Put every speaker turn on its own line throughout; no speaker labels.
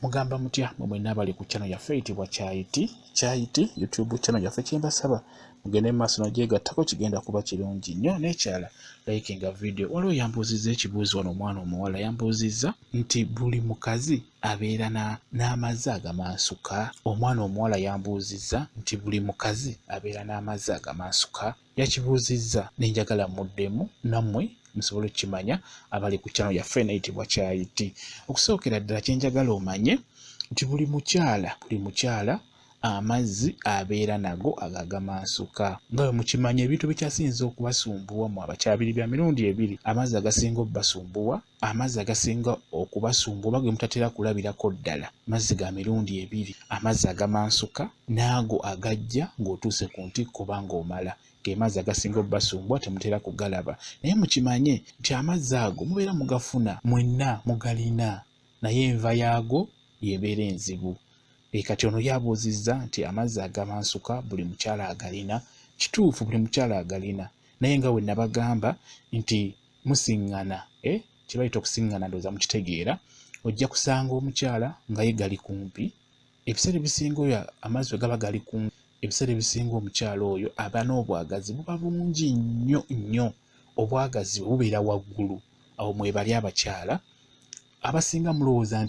Mugamba mutya mwe mwenna abali ku channel yaffe eyitibwa Kyayiti YouTube channel yaffe kyembasaba mugende mu maaso n'ogyegattako kigenda kuba kirungi nnyo n'ekyala likinga video. Waliwo yambuuzizza ekibuuzo wano omwana omuwala yambuuzizza nti Buli Mukazi abeera n'amazzi agamansuka. Omwana omuwala yambuuzizza nti Buli Mukazi abeera n'amazzi agamansuka. Yakibuuzizza n'enjagala muddemu nammwe musobole okukimanya abali ku channel yaffe eyitibwa Kyayiti. Okusookera ddala kyenjagala omanye nti buli mukyala amazzi abeera nago agamansuka. Nga bwe mukimanya ebintu bikyasinze okubasumbuwa mu abakyabiri bya mirundi ebiri. Amazzi agasinga obbasumbuwa, amazzi agasinga okubasumbuwa ge mutatera kulabirako ddala mazzi ga mirundi ebiri, amazzi agamansuka n'ago agajja ng'otuuse ku ntikko oba ng'omala. Ge mazzi agasinga obbasumbuwa temutera kugalaba. Naye mukimanye nti amazzi ago mubeera mugafuna mwenna mugalina, naye enva yaago yebeera enzibu. Kati ono yabuuzizza nti amazzi agamansuka buli mukyala agalina. Kituufu buli mukyala agalina, naye nga bwe nabagamba nti musiŋŋana, kye bayita okusiŋŋana ndowooza mukitegeera, ojja kusanga omukyala nga ye gali kumpi. Ebiseera ebisinga oyo amazzi bwe gaba gali kumpi, ebiseera ebisinga omukyala oyo aba n'obwagazi buba bungi nnyo. Obwagazi bubeera waggulu. Awo mwebali abakyala abasinga mulowooza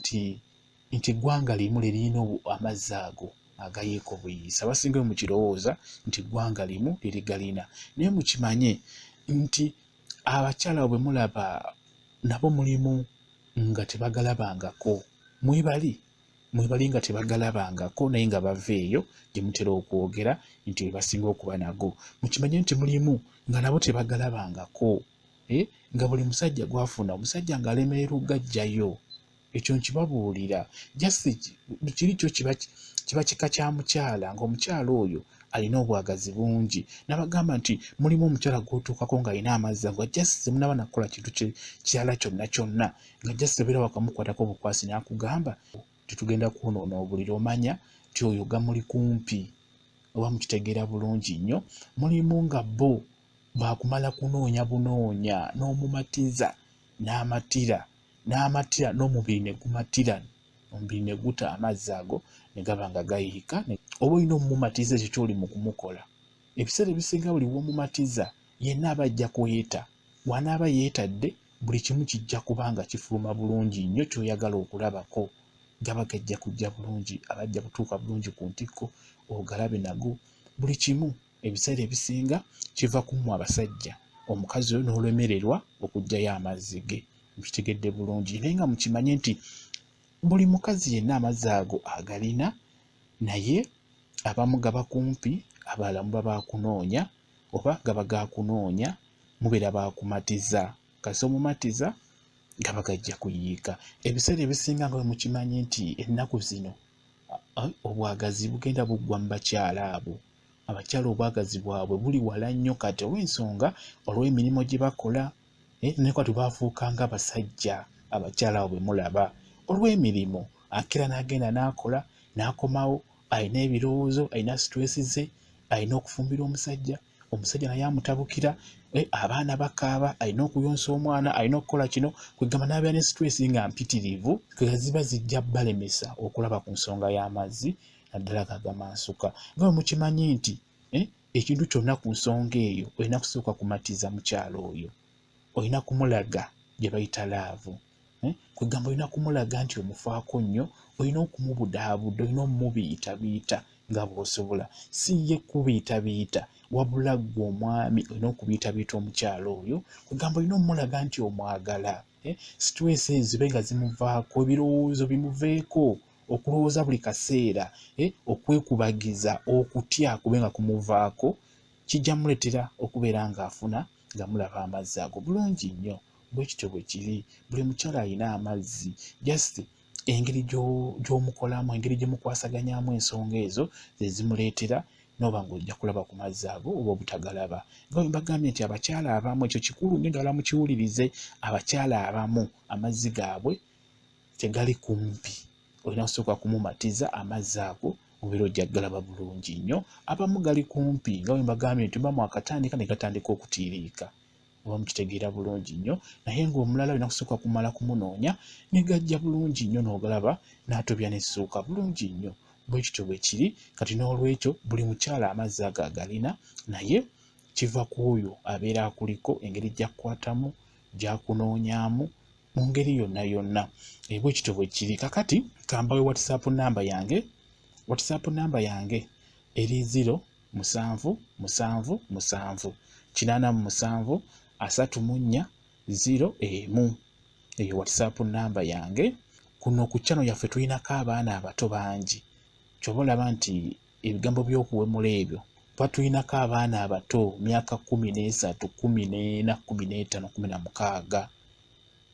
nti ggwanga limu lirina amazzi ago agayeeko buyisa. Abasinga mukirowooza nti ggwanga limu liri galina. Naye mukimanye nti abakyala bwe mulaba nabo mulimu nga tebagalabangako. Mwebali nga tebagalabangako naye nga bava eyo gye mutera okwogera nti basinga okuba nago. Mukimanye nti mulimu nga nabo tebagalabangako. Nga buli musajja gwafuna omusajja ng'alemererwa ogajjayo. Ekyo nkibabuulira. Kiri kyo kiba kika kya mukyala ng'omukyala oyo alina obwagazi bungi. Nabagamba nti mulimu omukyala gw'otuukako ng'alina amazzi ago ajjasize munaba nakukola kintu kirala kyonna nga jjasize obeera wakamukwatako obukwasi n'akugamba tetugenda kwonoona obuliri. Omanya nti oyo gamuli kumpi oba mukitegeera bulungi nnyo. Mulimu nga bo baakumala kunoonya bunoonya n'omumatiza n'amatira n'omubiri ne gumatira, omubiri ne guta amazzi ago ne gaba nga gayiika. Oba olina omumatiza ekyo ky'oli mu kumukola. Ebiseera ebisinga buli w'omumatiza yenna aba ajja kuyita. Bw'anaaba yeetadde buli kimu kijja kuba nga kifuluma bulungi nnyo ky'oyagala okulabako. Gaba gajja kujja bulungi, abajja kutuuka bulungi ku ntikko ogalabe nago. Buli kimu ebiseera ebisinga kiva ku mmwe abasajja. Omukazi oyo n'olemererwa okuggyayo amazzi ge. Mukitegedde bulungi. Naye nga mukimanye nti buli mukazi yenna amazzi ago agalina, naye abamu gaba kumpi, abalala muba baakunoonya, oba gaba gakunoonya mubeera baakumatiza. Kasi omumatiza gaba gajja kuyiika. Ebiseera ebisinga nga bwe mukimanye nti ennaku zino obwagazi bugenda buggwa mu bakyala abo. Abakyala obwagazi bwabwe buli wala nnyo kati olw'ensonga olw'emirimu gye bakola. Naye kwati baafuuka nga basajja abakyala abo bwe mulaba olw'emirimu. Akira n'agenda n'akola n'akomawo, alina ebirowoozo, alina stress ze, alina okufumbira omusajja naye amutabukira, abaana bakaaba, alina okuyonsa omwana, alina okukola kino, kwegamba n'abeera ne stress nga mpitirivu, ziba zijja balemesa okulaba ku nsonga y'amazzi naddala agamansuka. Nga bwe mukimanyi nti ekintu kyonna ku nsonga eyo olina kusooka kumatiza mukyala oyo. Olina kumulaga gye bayita laavu. Kwegamba olina kumulaga nti omufaako nnyo, olina okumubudaabuda, olina omubiyitabiita nga bw'osobola. Si ye kubiyitabiita, wabula ggwe omwami olina okubiyitabiita omukyala oyo. Kwegamba olina omulaga nti omwagala. Stress zibe nga zimuvaako, ebirowoozo bimuveeko, okulowooza buli kaseera, okwekubagiza, okutya kube nga kumuvaako, kijja muleetera okubeera ng'afuna nga mulaba amazzi ago bulungi nnyo. Bwe kityo bwe kiri. Buli mukyala alina amazzi. Just engeri gy'omukolamu, engeri gye mukwasaganyamu ensonga ezo ze zimuleetera n'oba ng'ojja kulaba ku mazzi ago oba obutagalaba. Nga bwe mbagambye nti abakyala abamu, ekyo kikulu nnyo ddala mukiwulirize, abakyala abamu amazzi gaabwe tegali kumpi. Olina kusooka kumumatiza amazzi ago obeera ojja galaba bulungi nnyo. Abamu gali kumpi, nga bwe mbagambye nti bamu akatandika ne gatandika okutiiriika. oba mukitegeera bulungi nnyo, naye ng'omulala olina kusooka kumala kumunoonya ne gajja bulungi nnyo n'ogalaba n'atobya n'essuuka bulungi nnyo. Bwe kityo bwe kiri kati n'olwekyo buli mukyala amazzi ago agalina, naye kiva ku oyo abeera akuliko engeri gy'akukwatamu, gy'akunoonyaamu mu ngeri yonna yonna. Bwe kityo bwe kiri. Kakati kambawe WhatsApp namba yange. WhatsApp namba yange eri 0778734 eyo WhatsApp namba yange. Kuno ku channel yaffe tulinako abaana abato bangi. Kyoba olaba nti ebigambo by'okuwemula ebyo tuba tulinako abaana abato myaka 13, 14, 15, 16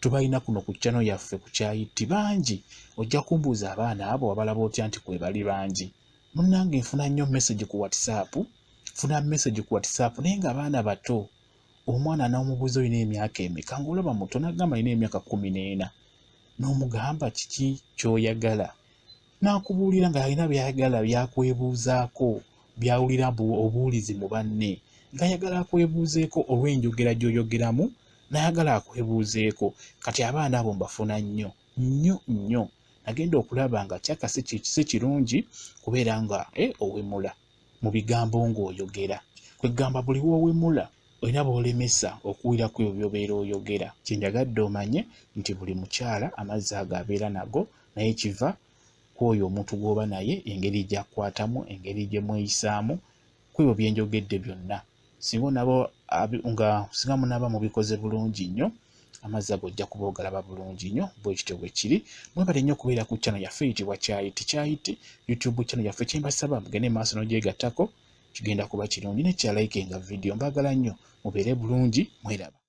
tubalina kuno ku channel yaffe ku Kyayiti bangi. Ojja kumbuuza abaana abo wabalaba otya nti kwe bali bangi. Munnange nfuna nnyo message ku WhatsApp, naye ng'abaana bato. Omwana n'omubuuza olina emyaka emeka, ng'olaba muto n'agamba alina emyaka 14. N'omugamba kiki ky'oyagala, n'akubuulira ng'alina by'ayagala by'akwebuuzaako, by'awulira obuulizi mu banne, ng'ayagala akwebuuzeeko olw'enjogera gy'oyogeramu, n'ayagala akwebuuzeeko. Kati abaana abo mbafuna nnyo nnyo. Nagenda okulaba nga kyaka si kirungi kubeera nga owemula mu bigambo ng'oyogera. Kwegamba buli w'owemula olina b'olemesa okuwulirako ebyo by'obeera oyogera. Kyenjagadde omanye nti buli mukyala amazzi ago abeera nago, naye kiva ku oyo omuntu gw'oba naye, engeri gy'akwatamu, engeri gye mweyisaamu, ku ebyo bye njogedde byonna. Singa munaaba mubikoze bulungi nnyo, amazzi ago ojja kuba ogalaba bulungi nnyo. Bwe kityo bwe kiri. Mwebale nnyo okubeera ku channel yaffe eyitibwa Kyayiti YouTube channel yaffe. Kyembasaba mugende maaso n'ogyegattako, kigenda kuba kirungi. Ne kya like nga video. Mbagala nnyo mubeere bulungi, mweraba.